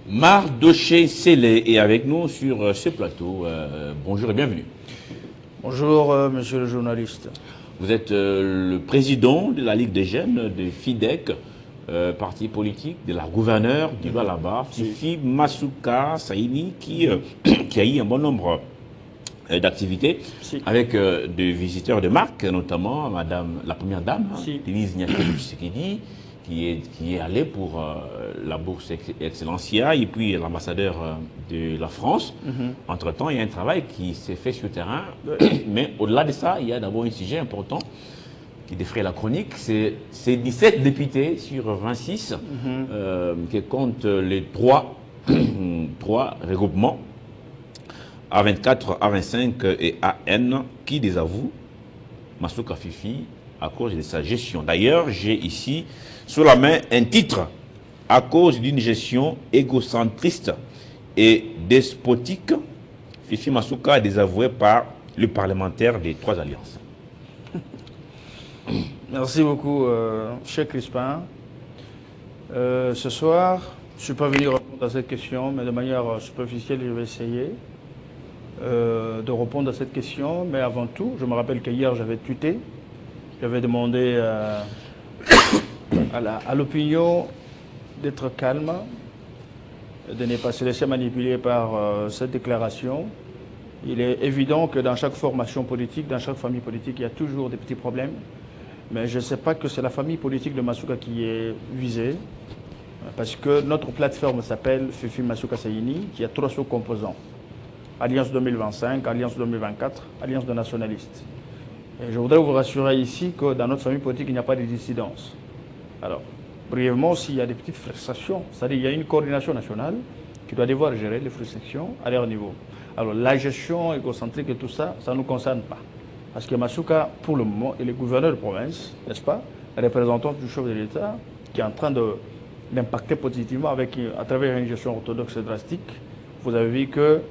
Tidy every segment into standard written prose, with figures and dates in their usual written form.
Mardoché Sélé est avec nous sur ce plateau. Bonjour et bienvenue. Bonjour, monsieur le journaliste. Vous êtes le président de la Ligue des jeunes de FIDEC, parti politique de la gouverneure du Lualaba, Fifi Masuka Saini, qui a eu un bon nombre d'activités avec des visiteurs de marque, notamment Madame, la première dame, Denise Nyakeli, qui est allée pour la bourse Excellencia, et puis l'ambassadeur de la France. Entre-temps, il y a un travail qui s'est fait sur le terrain. Mais au-delà de ça, il y a d'abord un sujet important qui défraie la chronique. C'est 17 députés sur 26 qui comptent les trois regroupements, A24, A25 et AN, qui désavouent Masuka Fifi à cause de sa gestion. D'ailleurs, j'ai ici sous la main un titre: à cause d'une gestion égocentriste et despotique, Fifi Masuka est désavoué par le parlementaire des Trois Alliances. Merci beaucoup, cher Crispin. Ce soir, je ne suis pas venu répondre à cette question, mais de manière superficielle, je vais essayer de répondre à cette question. Mais avant tout, je me rappelle qu'hier, j'avais tweeté, j'avais demandé à l'opinion d'être calme, de ne pas se laisser manipuler par cette déclaration. Il est évident que dans chaque formation politique, dans chaque famille politique, il y a toujours des petits problèmes. Mais je ne sais pas que c'est la famille politique de Masuka qui est visée, parce que notre plateforme s'appelle Fifi Masuka Saini, qui a 3 sous-composants: Alliance 2025, Alliance 2024, Alliance de nationalistes. Et je voudrais vous rassurer ici que dans notre famille politique, il n'y a pas de dissidence. Alors, brièvement, s'il y a des petites frustrations, c'est-à-dire qu'il y a une coordination nationale qui doit devoir gérer les frustrations à leur niveau. Alors, la gestion égocentrique et tout ça, ça ne nous concerne pas. Parce que Masuka, pour le moment, est le gouverneur de province, n'est-ce pas, représentant du chef de l'État, qui est en train d'impacter positivement à travers une gestion orthodoxe et drastique. Vous avez vu que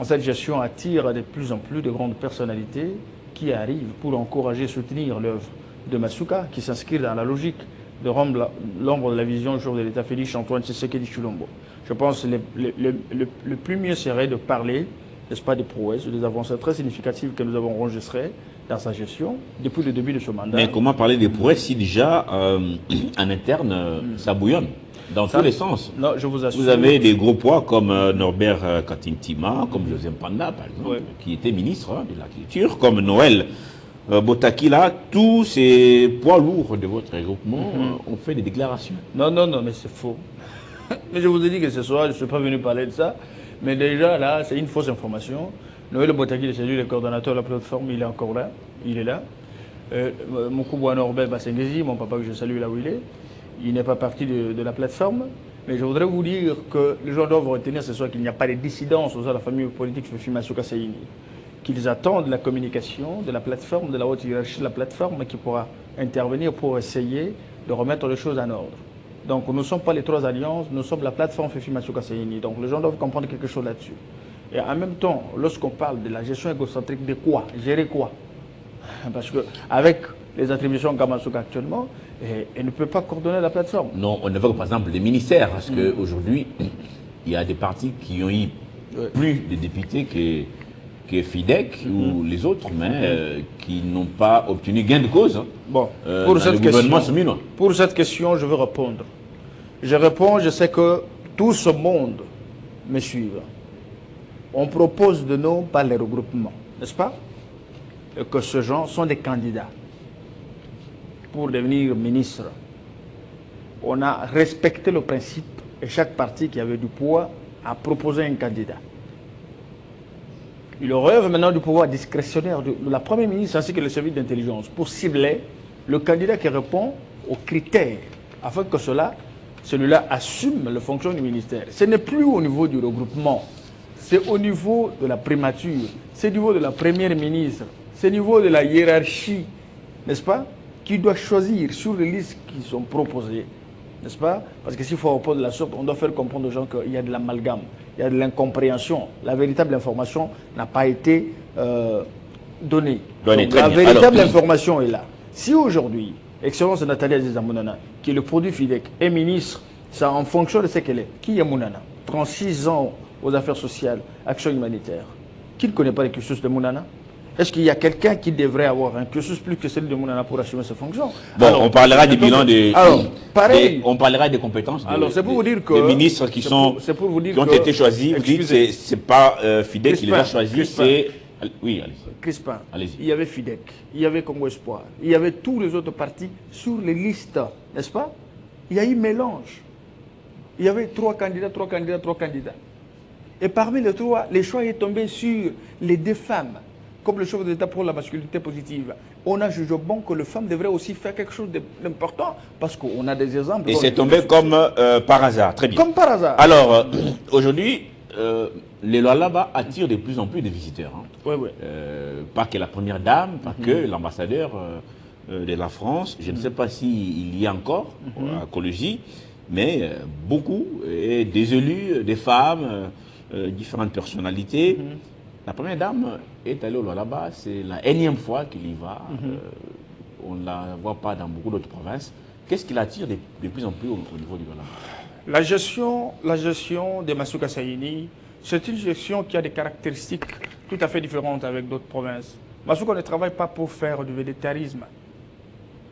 cette gestion attire de plus en plus de grandes personnalités qui arrivent pour encourager et soutenir l'œuvre de Masuka, qui s'inscrit dans la logique de rendre l'ombre de la vision du chef de l'État, Félix Antoine Tshisekedi Tshilombo. Je pense que le plus mieux serait de parler, n'est-ce pas, des prouesses, des avancées très significatives que nous avons enregistrées dans sa gestion depuis le début de ce mandat. Mais comment parler des prouesses si déjà, en interne, ça bouillonne dans tous les sens? Non, je vous assure. Vous avez des gros poids comme Norbert Katintima, comme José Mpanda, par exemple, qui était ministre de la Culture, comme Noël Botakila. Tous ces poids lourds de votre regroupement ont fait des déclarations. Non, mais c'est faux. Mais je vous ai dit que ce soir, je ne suis pas venu parler de ça. Mais déjà, là, c'est une fausse information. Noël Botakila, c'est lui le coordonnateur de la plateforme, il est encore là. Il est là. Moukouboua Norbert Bassengezi, mon papa que je salue là où il est, il n'est pas parti de la plateforme. Mais je voudrais vous dire que les gens doivent retenir ce soir qu'il n'y a pas de dissidence au sein de la famille politique Fifi Masuka Saini. Qu'ils attendent la communication de la plateforme, de la haute hiérarchie de la plateforme qui pourra intervenir pour essayer de remettre les choses en ordre. Donc nous ne sommes pas les Trois Alliances, nous sommes la plateforme Fifi Masuka Saini. Donc les gens doivent comprendre quelque chose là-dessus. Et en même temps, lorsqu'on parle de la gestion égocentrique de quoi? Gérer quoi? Parce qu'avec les attributions qu'a Masuka actuellement, elle ne peut pas coordonner la plateforme. Non, on évoque par exemple les ministères, parce qu'aujourd'hui, il y a des partis qui ont eu plus de députés que FIDEC ou les autres, mais qui n'ont pas obtenu gain de cause. Bon, pour cette question, je veux répondre. Je réponds, je sais que tout ce monde me suit. On propose de nous par les regroupements, n'est-ce pas? Et que ces gens sont des candidats pour devenir ministre. On a respecté le principe et chaque parti qui avait du poids a proposé un candidat. Il relève maintenant du pouvoir discrétionnaire de la Première ministre ainsi que le service d'intelligence pour cibler le candidat qui répond aux critères afin que celui-là assume les fonctions du ministère. Ce n'est plus au niveau du regroupement, c'est au niveau de la primature, c'est au niveau de la Première ministre, c'est au niveau de la hiérarchie, n'est-ce pas, qui doit choisir sur les listes qui sont proposées, n'est-ce pas? Parce que s'il faut répondre de la sorte, on doit faire comprendre aux gens qu'il y a de l'amalgame, il y a de l'incompréhension. La véritable information n'a pas été donnée. Donc, la véritable information est là. Si aujourd'hui, Excellence Nathalie Aziza Mounana, qui est le produit FIDEC, est ministre, c'est en fonction de ce qu'elle est. Qui est Mounana? 36 ans aux affaires sociales, action humanitaire. Qui ne connaît pas le cursus de Mounana? Est-ce qu'il y a quelqu'un qui devrait avoir un cursus plus que celui de Mounana pour assumer ses fonctions? Bon, alors, on parlera du bilan des... Alors, pareil. On parlera des compétences c'est pour vous dire que... des ministres qui ont été choisis. Vous dites que ce n'est pas Fidek qui les a choisis, c'est... Oui, allez-y. Crispin, il y avait Fidek, il y avait Congo Espoir, il y avait tous les autres partis sur les listes, n'est-ce pas? Il y a eu mélange. Il y avait 3 candidats. Et parmi les 3, les choix est tombé sur les 2 femmes, comme le chef de l'État pour la masculinité positive. On a jugé bon que les femmes devraient aussi faire quelque chose d'important, parce qu'on a des exemples. Et c'est tombé comme par hasard, très bien. Comme par hasard. Alors, aujourd'hui, les Lualaba attirent de plus en plus de visiteurs. Hein. Oui. Pas que la première dame, pas que l'ambassadeur de la France. Je ne sais pas s'il y a encore à Cologie, mais beaucoup, et des élus, des femmes, différentes personnalités. La première dame est allée au Lualaba, c'est la énième fois qu'il y va. On ne la voit pas dans beaucoup d'autres provinces. Qu'est-ce qui l'attire de plus en plus au niveau du Lualaba? La gestion de Masuka Saini, c'est une gestion qui a des caractéristiques tout à fait différentes avec d'autres provinces. Masuka ne travaille pas pour faire du végétarisme.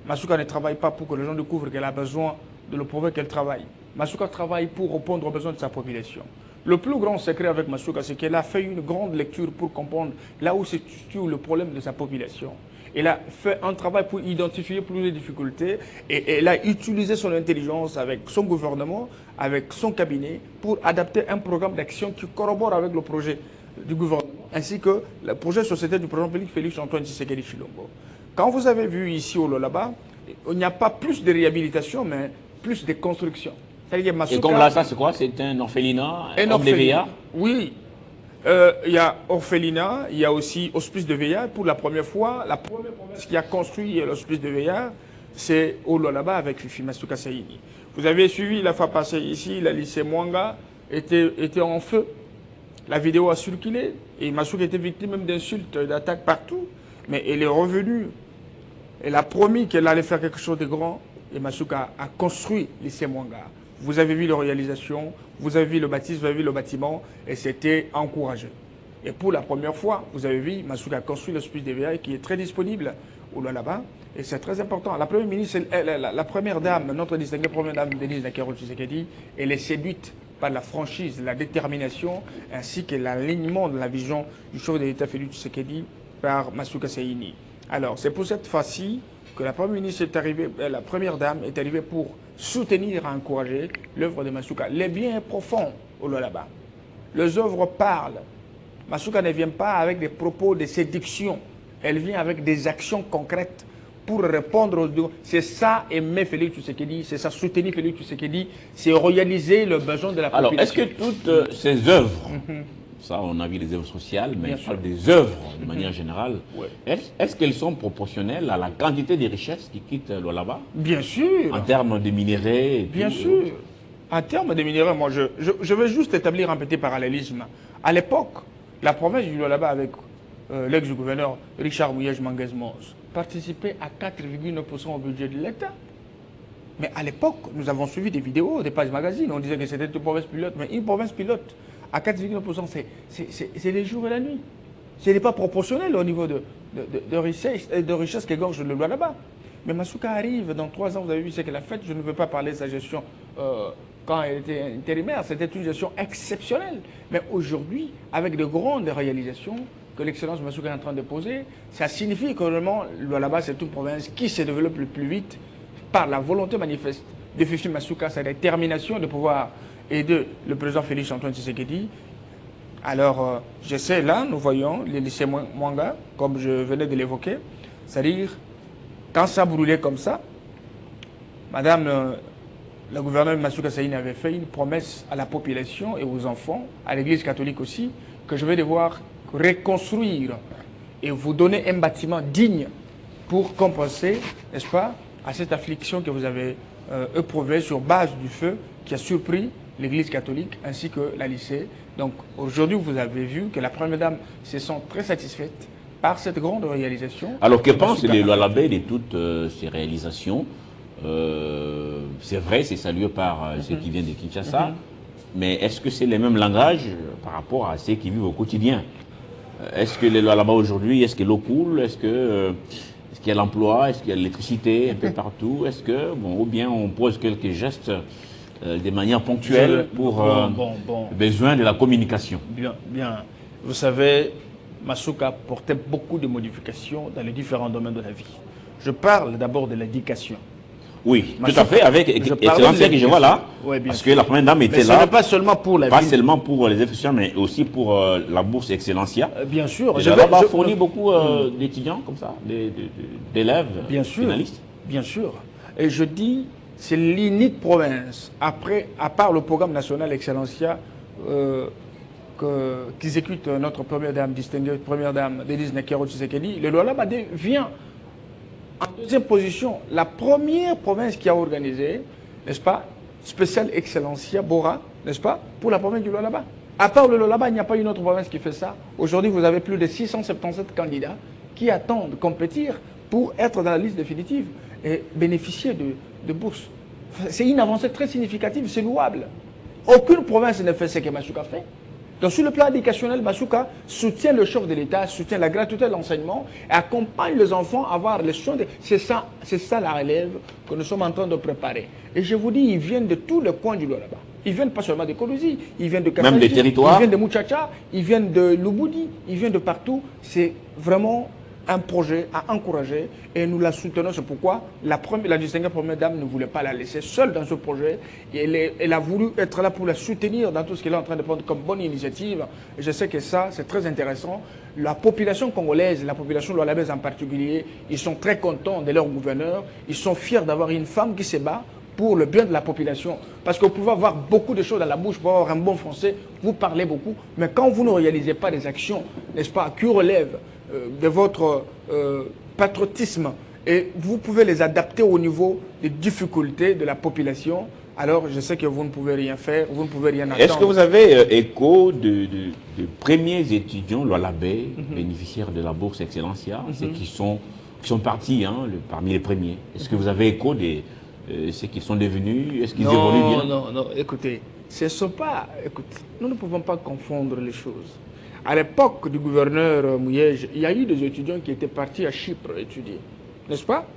Masuka ne travaille pas pour que les gens découvrent qu'elle a besoin de le prouver qu'elle travaille. Masuka travaille pour répondre aux besoins de sa population. Le plus grand secret avec Masuka, c'est qu'elle a fait une grande lecture pour comprendre là où se situe le problème de sa population. Elle a fait un travail pour identifier plus de difficultés et elle a utilisé son intelligence avec son gouvernement, avec son cabinet, pour adapter un programme d'action qui corrobore avec le projet du gouvernement, ainsi que le projet sociétal du président Félix Antoine Tshisekedi Tshilombo. Quand vous avez vu ici au Lualaba, il n'y a pas plus de réhabilitation, mais plus de construction. Et comme là, ça c'est quoi? C'est un orphelinat, un homme de VIA? Oui. Il y a orphelinat, il y a aussi hospice de VIA. Pour la première fois, la première province qui a construit l'hospice de VIA, c'est au Lualaba avec Fifi Masuka Saini. Vous avez suivi la fois passée ici, la lycée Mwanga était en feu. La vidéo a circulé et Masuka était victime même d'insultes, d'attaques partout. Mais elle est revenue. Elle a promis qu'elle allait faire quelque chose de grand et Masuka a construit le lycée Mwanga. Vous avez vu la réalisation, vous avez vu le bâtiment, vous avez vu le bâtiment, et c'était encouragé. Et pour la première fois, vous avez vu, Masuka a construit l'hospice de VIA qui est très disponible au Lualaba, et c'est très important. La première ministre, la première dame, notre distinguée première dame, Denise Nakero Tshisekedi, elle est séduite par la franchise, la détermination, ainsi que l'alignement de la vision du chef de l'État Félix Tshisekedi par Masuka Saini. Alors, c'est pour cette fois-ci que la première ministre est arrivée, la première dame est arrivée pour soutenir et encourager l'œuvre de Masuka. Les biens profonds au Lualaba. Les œuvres parlent. Masuka ne vient pas avec des propos de séduction. Elle vient avec des actions concrètes pour répondre aux... C'est ça aimer Félix Tshisekedi, c'est ça soutenir Félix Tshisekedi, c'est réaliser le besoin de la population. Alors, est-ce que toutes ces œuvres, ça on a vu les œuvres sociales, mais des œuvres de manière générale, est-ce qu'elles sont proportionnelles à la quantité des richesses qui quittent le Lualaba? Bien sûr. En termes de minerais? Bien sûr. En termes de minerais, moi je veux juste établir un petit parallélisme. À l'époque, la province du Lualaba avec l'ex-gouverneur Richard Mouyej Manguez-Mons participait à 4,9% au budget de l'État. Mais à l'époque, nous avons suivi des vidéos, des pages magazines, on disait que c'était une province pilote, mais une province pilote à 4,9%, c'est les jours et la nuit. Ce n'est pas proportionnel au niveau de richesse qu'égorge le Lualaba. Mais Masuka arrive, dans 3 ans, vous avez vu ce qu'elle a fait. Je ne veux pas parler de sa gestion quand elle était intérimaire. C'était une gestion exceptionnelle. Mais aujourd'hui, avec de grandes réalisations que l'excellence de Masuka est en train de poser, ça signifie que vraiment, le Lualaba, c'est une province qui se développe le plus vite par la volonté manifeste de Fifi Masuka, sa détermination de pouvoir aider le président Félix Antoine Tshisekedi. Alors, je sais, là, nous voyons le lycée Mwanga, comme je venais de l'évoquer, c'est-à-dire, quand ça brûlait comme ça, madame, le gouverneur Masuka Saini avait fait une promesse à la population et aux enfants, à l'église catholique aussi, que je vais devoir reconstruire et vous donner un bâtiment digne pour compenser, n'est-ce pas, à cette affliction que vous avez éprouvée sur base du feu qui a surpris l'église catholique ainsi que la lycée. Donc aujourd'hui, vous avez vu que la première dame se sent très satisfaite par cette grande réalisation. Alors que pensent les Lualabais de toutes ces réalisations? C'est vrai, c'est salué par ceux qui viennent de Kinshasa. Mais est-ce que c'est les mêmes langages par rapport à ceux qui vivent au quotidien? Est-ce que là-bas aujourd'hui, est-ce que l'eau coule? Est-ce qu'il y a l'emploi? Est-ce qu'il y a l'électricité un peu partout? Est-ce que, bon, ou bien on pose quelques gestes de manière ponctuelle pour besoin de la communication? Bien, bien. Vous savez, Masuka portait beaucoup de modifications dans les différents domaines de la vie. Je parle d'abord de l'éducation. Oui, tout à fait, avec excellence que je vois là, oui, parce sûr. que la première dame était mais là. Ce n'est pas seulement pour la pas ville. seulement pour les étudiants, mais aussi pour la bourse Excellencia. Bien sûr. Je vais fournir beaucoup d'étudiants comme ça, d'élèves, finalistes. Bien sûr. Et je dis, c'est l'unique province, à part le programme national Excellencia, qu'exécute notre première dame, distinguée première dame, Denise Nekero Tshisekedi, le Lualaba vient en deuxième position, la première province qui a organisé, n'est-ce pas, spécial Excellencia Bora, n'est-ce pas, pour la province du Lualaba. À part le Lualaba, il n'y a pas une autre province qui fait ça. Aujourd'hui, vous avez plus de 677 candidats qui attendent de compétir pour être dans la liste définitive et bénéficier de bourses. C'est une avancée très significative, c'est louable. Aucune province ne fait ce que Masuka fait. Donc sur le plan éducationnel, Masuka soutient le chef de l'État, soutient la gratuité de l'enseignement et accompagne les enfants à avoir les soins. C'est ça la relève que nous sommes en train de préparer. Et je vous dis, ils viennent de tous les coins du Lualaba. Ils viennent pas seulement de Kolosi, ils viennent de Kassaji, même des territoires. Ils viennent de Muchacha, ils viennent de Lubudi, ils viennent de partout. C'est vraiment un projet à encourager et nous la soutenons. C'est pourquoi la distinguée première dame ne voulait pas la laisser seule dans ce projet. Et elle a voulu être là pour la soutenir dans tout ce qu'elle est en train de prendre comme bonne initiative. Et je sais que ça, c'est très intéressant. La population congolaise, la population lualabaise en particulier, ils sont très contents de leur gouverneur. Ils sont fiers d'avoir une femme qui se bat pour le bien de la population. Parce que vous pouvez avoir beaucoup de choses dans la bouche, pour avoir un bon français, vous parlez beaucoup, mais quand vous ne réalisez pas des actions, n'est-ce pas, qui relèvent de votre patriotisme, et vous pouvez les adapter au niveau des difficultés de la population, alors je sais que vous ne pouvez rien faire, vous ne pouvez rien attendre. Est-ce que vous avez écho de premiers étudiants lualabais bénéficiaires de la bourse Excellencia, ceux qui sont partis parmi les premiers? Est-ce que vous avez écho de ceux qui sont devenus? Est-ce qu'ils évoluent bien? Non, écoutez, écoutez, nous ne pouvons pas confondre les choses. À l'époque du gouverneur Mouyej, il y a eu des étudiants qui étaient partis à Chypre étudier, n'est-ce pas?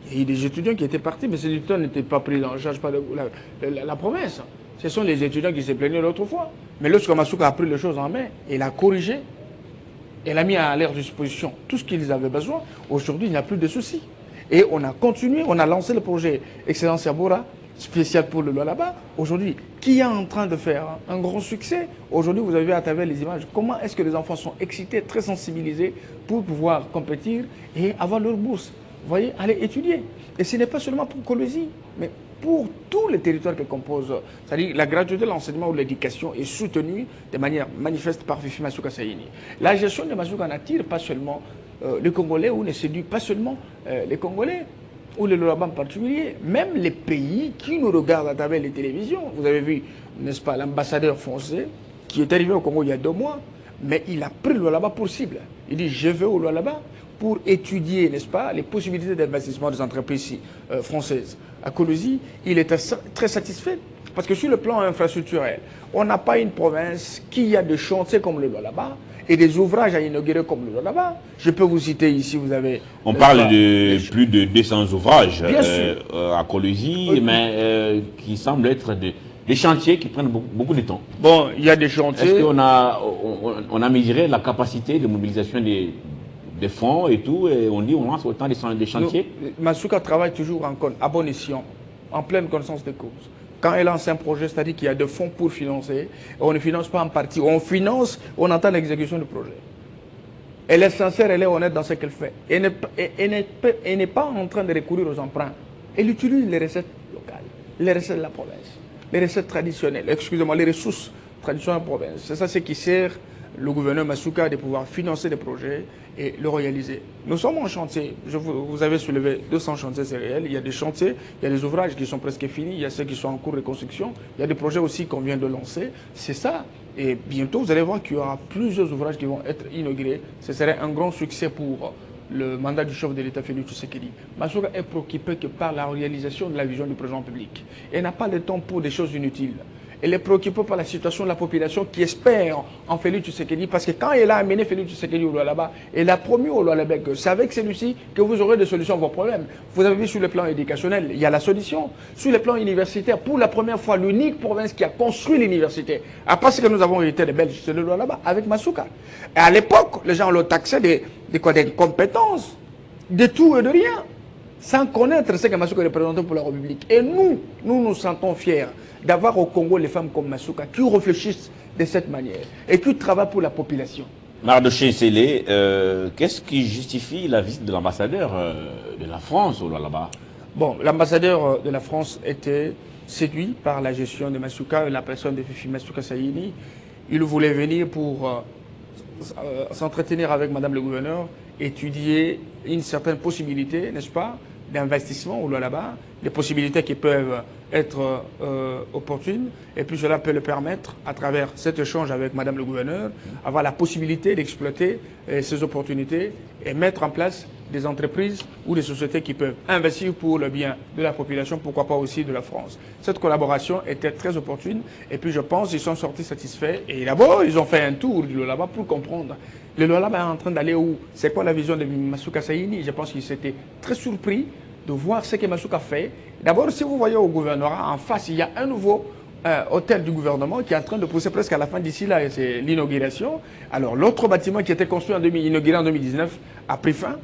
Il y a eu des étudiants qui étaient partis, mais ces étudiants n'étaient pas pris en charge par la promesse. Ce sont les étudiants qui s'est plaigné l'autre fois. Mais lorsque Masuka a pris les choses en main, il a corrigé, il a mis à leur disposition tout ce qu'ils avaient besoin. Aujourd'hui, il n'y a plus de soucis. Et on a continué, on a lancé le projet Excellencia Bora, spécial pour le Lualaba. Aujourd'hui, qui est en train de faire un grand succès? Aujourd'hui, vous avez vu à travers les images, comment est-ce que les enfants sont excités, très sensibilisés pour pouvoir compétir et avoir leur bourse. Vous voyez, aller étudier. Et ce n'est pas seulement pour Kolosi, mais pour tous les territoires qui composent. C'est-à-dire la gratuité de l'enseignement ou de l'éducation est soutenue de manière manifeste par Fifi Masuka Saïni. La gestion de Masuka n'attire pas seulement les Congolais ou ne séduit pas seulement les Congolais ou les Lualaba en particulier, même les pays qui nous regardent à travers les télévisions. Vous avez vu, n'est-ce pas, l'ambassadeur français qui est arrivé au Congo il y a 2 mois, mais il a pris le Lualaba pour cible. Il dit, je vais au Lualaba pour étudier, n'est-ce pas, les possibilités d'investissement des entreprises françaises. À Kolosi, il était très satisfait parce que sur le plan infrastructurel, on n'a pas une province qui a des chantiers comme le Lualaba et des ouvrages à inaugurer comme le Lualaba. Je peux vous citer ici, vous avez... On parle de plus de 200 ouvrages à Kolosi, mais qui semblent être des chantiers qui prennent beaucoup de temps. Bon, il y a des chantiers... Est-ce qu'on a mesuré la capacité de mobilisation des fonds et tout, et on dit on lance autant des chantiers? Masuka travaille toujours à bon escient, en pleine connaissance des causes. Quand elle lance un projet, c'est-à-dire qu'il y a des fonds pour financer, on ne finance pas en partie, on finance, on attend l'exécution du projet. Elle est sincère, elle est honnête dans ce qu'elle fait. Elle n'est pas en train de recourir aux emprunts. Elle utilise les recettes locales, les recettes de la province, les recettes traditionnelles, excusez-moi, les ressources traditionnelles de la province. C'est ça ce qui sert le gouverneur Masuka de pouvoir financer des projets et le réaliser. Nous sommes en chantier. Vous avez soulevé 200 chantiers, c'est réel. Il y a des chantiers, il y a des ouvrages qui sont presque finis, il y a ceux qui sont en cours de construction, il y a des projets aussi qu'on vient de lancer. C'est ça. Et bientôt, vous allez voir qu'il y aura plusieurs ouvrages qui vont être inaugurés. Ce serait un grand succès pour le mandat du chef de l'État, Félix Tshisekedi. Masuka est préoccupé que par la réalisation de la vision du président public. Elle n'a pas le temps pour des choses inutiles. elle est préoccupée par la situation de la population qui espère en Félix Tshisekedi, parce que quand elle a amené Félix Tshisekedi au Lualaba, elle a promis au Lualaba que c'est avec celui-ci que vous aurez des solutions à vos problèmes. Vous avez vu sur le plan éducationnel, il y a la solution. Sur le plan universitaire, pour la première fois, l'unique province qui a construit l'université, à part ce que nous avons hérité des Belges, c'est le Lualaba, avec Masuka. Et à l'époque, les gens l'ont taxé des compétences, de tout et de rien, sans connaître ce que Masuka représentait pour la République. Et nous nous sentons fiers d'avoir au Congo les femmes comme Masuka qui réfléchissent de cette manière et qui travaillent pour la population. Mardoché Sélé, qu'est-ce qui justifie la visite de l'ambassadeur de la France au Lualaba? Bon, l'ambassadeur de la France était séduit par la gestion de Masuka, la personne de Fifi Masuka Saïni. Il voulait venir pour s'entretenir avec Madame le gouverneur, étudier une certaine possibilité, n'est-ce pas, d'investissement au Lualaba, des possibilités qui peuvent être opportunes, et puis cela peut le permettre, à travers cet échange avec Madame le gouverneur, avoir la possibilité d'exploiter ces opportunités et mettre en place des entreprises ou des sociétés qui peuvent investir pour le bien de la population, pourquoi pas aussi de la France. Cette collaboration était très opportune, et puis je pense qu'ils sont sortis satisfaits, et d'abord ils ont fait un tour du Lualaba pour comprendre. Le Lualaba est en train d'aller où? C'est quoi la vision de Masuka Saïni? Je pense qu'ils étaient très surpris de voir ce que Masuka fait. D'abord, si vous voyez au gouvernorat, en face, il y a un nouveau hôtel du gouvernement qui est en train de pousser presque à la fin d'ici, là, c'est l'inauguration. Alors, l'autre bâtiment qui était construit inauguré en 2019 a pris fin.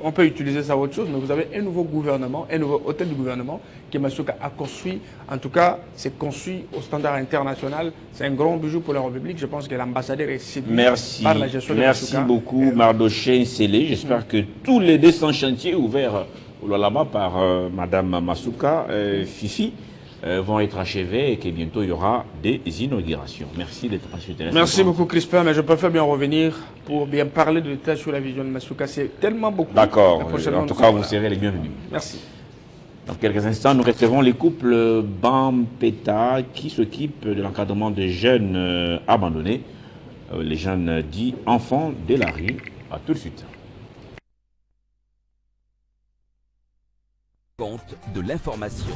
On peut utiliser ça autre chose, mais vous avez un nouveau gouvernement, un nouveau hôtel du gouvernement que Masuka a construit. En tout cas, c'est conçu au standard international. C'est un grand bijou pour la République. Je pense que l'ambassadeur est séduit par la gestion de Masuka. Merci beaucoup, Mardoché Sélé. J'espère que tous les 200 chantiers ouverts au Lualaba par Madame Masuka Fifi vont être achevés et que bientôt il y aura des inaugurations. Merci d'être passé. Merci beaucoup Crispin, mais je préfère bien revenir pour bien parler de détails sur la vision de Masuka. C'est tellement beaucoup. D'accord, en tout cas vous serez les bienvenus. Merci. Dans quelques instants, nous recevons les couples Bampeta qui s'occupent de l'encadrement des jeunes abandonnés, les jeunes dits enfants de la rue. À tout de suite. Compte de l'information.